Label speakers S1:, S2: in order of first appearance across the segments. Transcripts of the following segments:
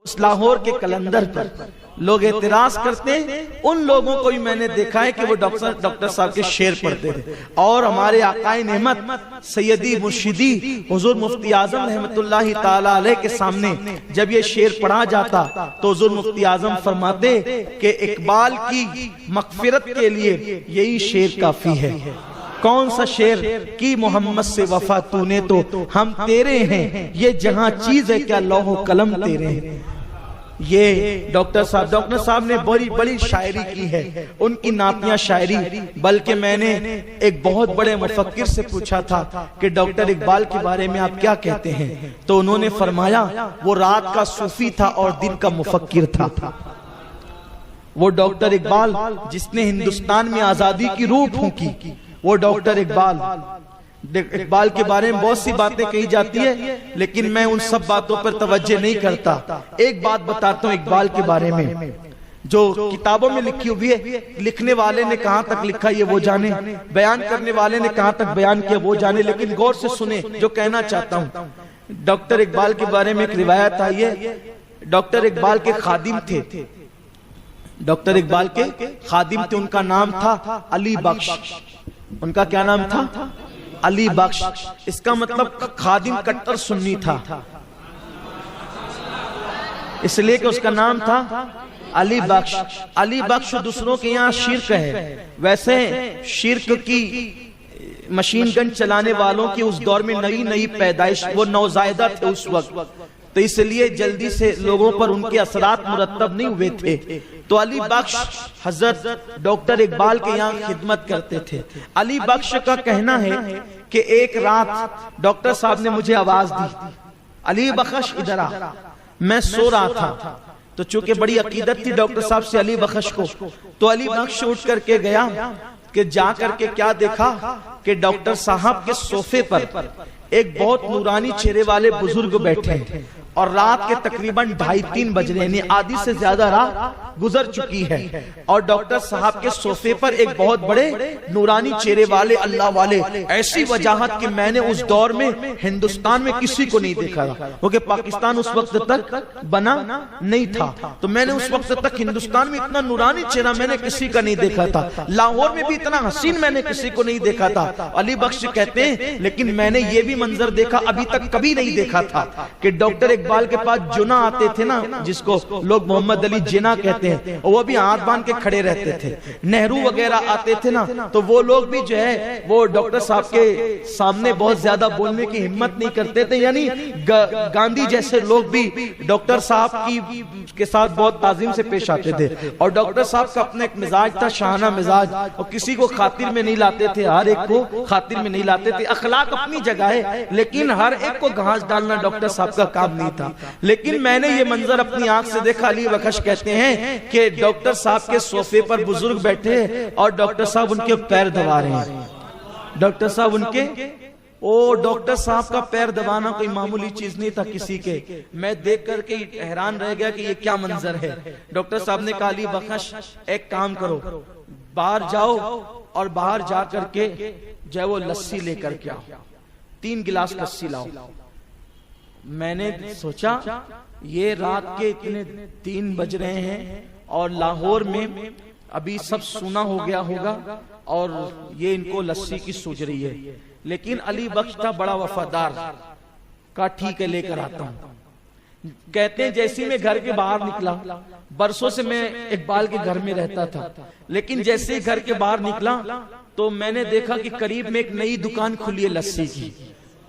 S1: उस लाहौर के कलंदर पर लोग एतराज करते हैं। उन लोगों को भी मैंने देखा है कि वो डॉक्टर साहब के शेर पढ़ते थे। और हमारे आकाए नेमत सैयदी मुर्शिदी हुजूर मुफ्ती आजम रहमतुल्लाहि ताला अलैह के सामने जब ये शेर पढ़ा जाता तो हुजूर मुफ्ती आजम फरमाते कि इकबाल की मगफिरत के लिए यही शेर काफी है। कौन सा शेर कि मोहम्मद से वफा तूने तो हम तेरे हैं, ये जहां चीज है क्या लौह कलम तेरे हैं। ये डॉक्टर साहब ने बड़ी बड़ी शायरी की है, उनकी नातियां शायरी। बल्कि मैंने एक बहुत बड़े मुफक्किर से पूछा था कि डॉक्टर इकबाल के बारे में आप क्या कहते हैं, तो उन्होंने फरमाया वो रात का सूफी था और दिन का मुफक्किर था। वो डॉक्टर इकबाल जिसने हिंदुस्तान में आजादी की रूह फूंकी, वो डॉक्टर इकबाल के बारे में बहुत सी बातें कही जाती है, लेकिन मैं उन सब बातों पर तवज्जो नहीं करता। एक बात बताता हूँ इकबाल के बारे में, जो किताबों में लिखी हुई है, लिखने वाले ने कहां तक लिखा ये वो जाने, बयान करने वाले ने कहां तक बयान किया वो जाने, लेकिन गौर से सुने जो कहना चाहता हूं। डॉक्टर इकबाल के बारे में एक रिवायत आई है। डॉक्टर इकबाल के खादिम थे, डॉक्टर इकबाल के खादिम थे, उनका नाम था अली बख्श। उनका क्या नाम था? अली बख्श। इसका मतलब खादिम कट्टर सुन्नी था, इसलिए कि उसका नाम था अली बख्श। अली बख्श दूसरों के यहाँ शिर्क है। वैसे शिर्क की मशीन गन चलाने वालों की उस दौर में नई नई पैदाइश, वो नौजायदा थे उस वक्त, तो इसलिए जल्दी से लोगों पर उनके असरात मुरत्तब नहीं हुए थे। तो अली बख्श हजरत डॉक्टर इकबाल के यहाँ खिदमत करते थे। अली बख्श का कहना है कि एक रात डॉक्टर साहब ने मुझे आवाज दी, अली बख्श इधर आ। मैं सो रहा था, तो चूंकि बड़ी अकीदत थी डॉक्टर साहब से अली बख्श को, तो अली बख्श उठ करके गया कि जा करके क्या देखा कि डॉक्टर साहब के सोफे पर एक बहुत नूरानी चेहरे वाले बुजुर्ग बैठे हैं और रात के तकरीबन 2:30-3 बज रहे हैं, आधी से ज्यादा रात गुजर चुकी है। और डॉक्टर साहब के सोफे पर एक बहुत बड़े नूरानी चेहरे वाले अल्लाह वाले, ऐसी वजाहत कि मैंने उस दौर में हिंदुस्तान में किसी को नहीं देखा था, क्योंकि पाकिस्तान उस वक्त तक बना नहीं था। तो मैंने उस वक्त तक हिंदुस्तान में इतना नूरानी चेहरा मैंने किसी का नहीं देखा था, लाहौर में भी इतना हसीन मैंने किसी को नहीं देखा था। अली बख्श कहते हैं लेकिन मैंने ये भी मंजर देखा अभी तक कभी नहीं देखा था कि डॉक्टर इकबाल के पास जुना आते थे ना, जिसको लोग मोहम्मद अली जिना कहते हैं, वो भी हाथ बांध के खड़े रहते थे। नेहरू वगैरह आते थे ना, तो वो लोग भी जो है वो डॉक्टर साहब के सामने बहुत ज्यादा बोलने की हिम्मत नहीं करते थे। यानी गांधी जैसे लोग भी डॉक्टर साहब की के साथ बहुत ताजीम से पेश आते थे। और डॉक्टर साहब का अपना एक मिजाज था, शाहाना मिजाज, और किसी को खातिर में नहीं लाते थे, हर एक को खातिर में नहीं लाते थे। अखलाक अपनी जगह है, लेकिन हर एक को घास डालना डॉक्टर साहब का काम नहीं था। लेकिन मैंने ये मंजर अपनी आंख से देखा। अली बख्श कहते हैं कि डॉक्टर साहब के सोफे पर बुजुर्ग बैठे और डॉक्टर साहब उनके पैर दबा रहे हैं। डॉक्टर साहब उनके डॉक्टर साहब का पैर दबाना कोई मामूली चीज नहीं था किसी के। मैं देख करके हैरान रह गया कि ये क्या मंजर है। डॉक्टर साहब ने कहा अली बख्श एक काम करो, बाहर जाओ और बाहर जा करके जो वो लस्सी लेकर के आओ, 3 गिलास लस्सी लाओ। मैंने सोचा ये रात के इतने 3 बज रहे हैं और लाहौर में अभी सब सुना हो गया होगा और ये इनको लस्सी की सूझ रही है। लेकिन अली बख्श था बड़ा वफादार, का ठीक है लेकर आता हूं। कहते हैं जैसे मैं घर के बाहर निकला, बरसों से मैं इकबाल के घर में रहता था, लेकिन जैसे घर के बाहर निकला तो मैंने देखा कि करीब में एक नई दुकान खुली है लस्सी की।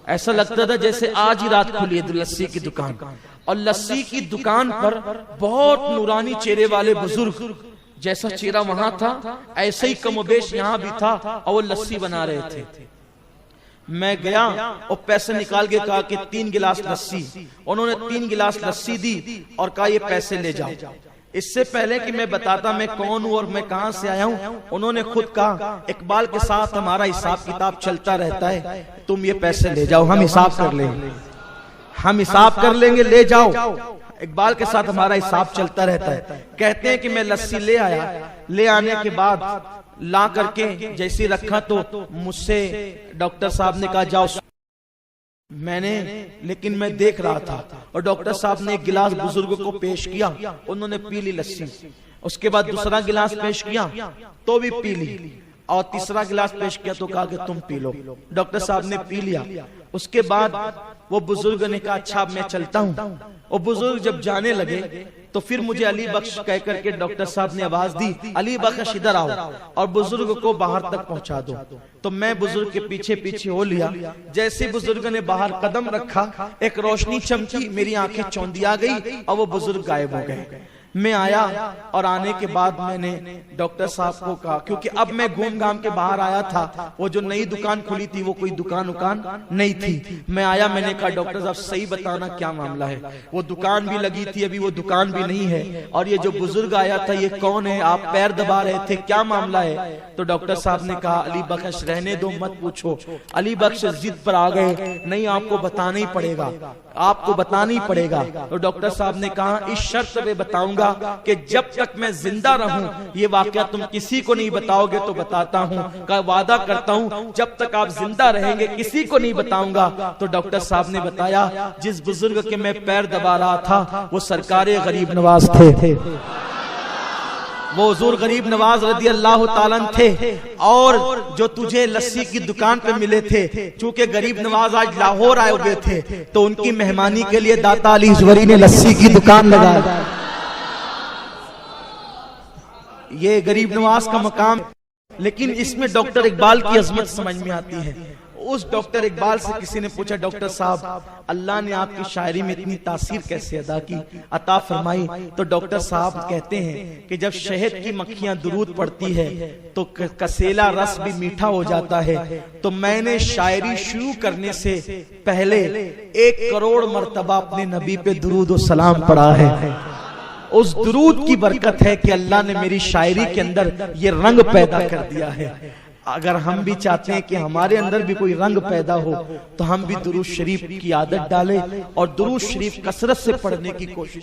S1: ऐसा लगता था जैसे आज ही रात खुली है लस्सी की दुकान। और लस्सी की दुकान पर बहुत नूरानी चेहरे वाले बुजुर्ग, जैसा चेहरा वहां था ऐसे ही कमोबेश यहाँ भी था, और वो लस्सी बना रहे थे। मैं गया और पैसे निकाल के कहा कि 3 गिलास लस्सी। उन्होंने 3 गिलास लस्सी दी और कहा ये पैसे ले जाओ। इससे पहले कि मैं बताता मैं कौन हूं और मैं कहां से आया हूं, उन्होंने खुद कहा इकबाल के साथ हमारा हिसाब किताब चलता रहता है, तुम ये पैसे ले जाओ, हम हिसाब कर लेंगे, हम हिसाब कर लेंगे, ले जाओ। इकबाल के साथ हमारा हिसाब चलता रहता है। कहते हैं कि मैं लस्सी ले आया, ले आने के बाद ला करके जैसे रखा तो मुझसे डॉक्टर साहब ने कहा जाओ लेकिन मैं देख रहा था, और डॉक्टर साहब ने एक गिलास बुजुर्ग को पेश किया, उन्होंने पी ली लस्सी। उसके बाद दूसरा गिलास पेश किया तो भी पी ली, और तीसरा गिलास पेश किया तो कहा कि तुम पी लो। डॉक्टर साहब ने पी लिया। उसके बाद वो बुजुर्ग ने कहा अच्छा मैं चलता हूँ। और बुजुर्ग जब जाने लगे तो फिर मुझे अली बख्श कह करके डॉक्टर साहब ने आवाज दी, अली बख्श इधर आओ और बुजुर्ग को बाहर तक पहुंचा दो। तो मैं बुजुर्ग के पीछे पीछे हो लिया। जैसे बुजुर्ग ने बाहर कदम रखा, एक रोशनी चमकी, मेरी आंखें चौंधिया गई और वो बुजुर्ग गायब हो गए। मैं आया और आने के बाद मैंने डॉक्टर साहब को कहा, क्योंकि अब मैं घूम घाम के बाहर आया था, वो जो नई दुकान खुली थी वो कोई दुकान नहीं थी। मैं आया, मैंने कहा डॉक्टर साहब सही बताना क्या मामला है, वो दुकान भी लगी थी, अभी वो दुकान भी नहीं है, और ये जो बुजुर्ग आया था ये कौन है, आप पैर दबा रहे थे, क्या मामला है। तो डॉक्टर साहब ने कहा अली बख्श रहने दो, मत पूछो। अली बख्श जिद पर आ गए, नहीं आपको बताना ही पड़ेगा, आपको बताना ही पड़ेगा। तो डॉक्टर साहब ने कहा इस शर्त पे बताऊंगा कि जब तक मैं जिंदा रहूं ये वाकया तुम किसी को नहीं बताओगे तो बताता हूं, का वादा करता हूं जब तक आप जिंदा रहेंगे किसी को नहीं बताऊंगा। तो डॉक्टर साहब ने बताया जिस बुजुर्ग के मैं पैर दबा रहा था वो सरकारे गरीब नवाज थे, वो हुजूर गरीब नवाज रदी अल्लाह ताला थे। और जो तुझे लस्सी की दुकान पे मिले थे, चूंकि गरीब नवाज आज लाहौर आए हुए थे, तो उनकी मेहमानी के लिए दाता अली ज़ुवैरी ने लस्सी की दुकान लगाई। ये गरीब नवाज का मकाम। लेकिन इसमें डॉक्टर इकबाल की अजमत समझ में आती है। उस डॉक्टर इकबाल से किसी ने पूछा डॉक्टर साहब अल्लाह ने आपकी शायरी में इतनी तासीर कैसे अता फरमाई। तो डॉक्टर साहब कहते हैं कि जब शहद की मक्खियां दुरूद पड़ती है तो कसेला रस भी मीठा हो जाता है। तो मैंने शायरी शुरू करने से पहले 1 करोड़ मर्तबा अपने नबी पे दुरूद और सलाम पढ़ा है। उस दुरूद की बरकत है कि अल्लाह ने मेरी शायरी के अंदर ये रंग पैदा कर दिया है। अगर हम भी चाहते हैं कि हमारे अंदर भी कोई रंग पैदा हो तो हम भी दुरूद शरीफ की आदत डालें और दुरूद शरीफ कसरत से पढ़ने की कोशिश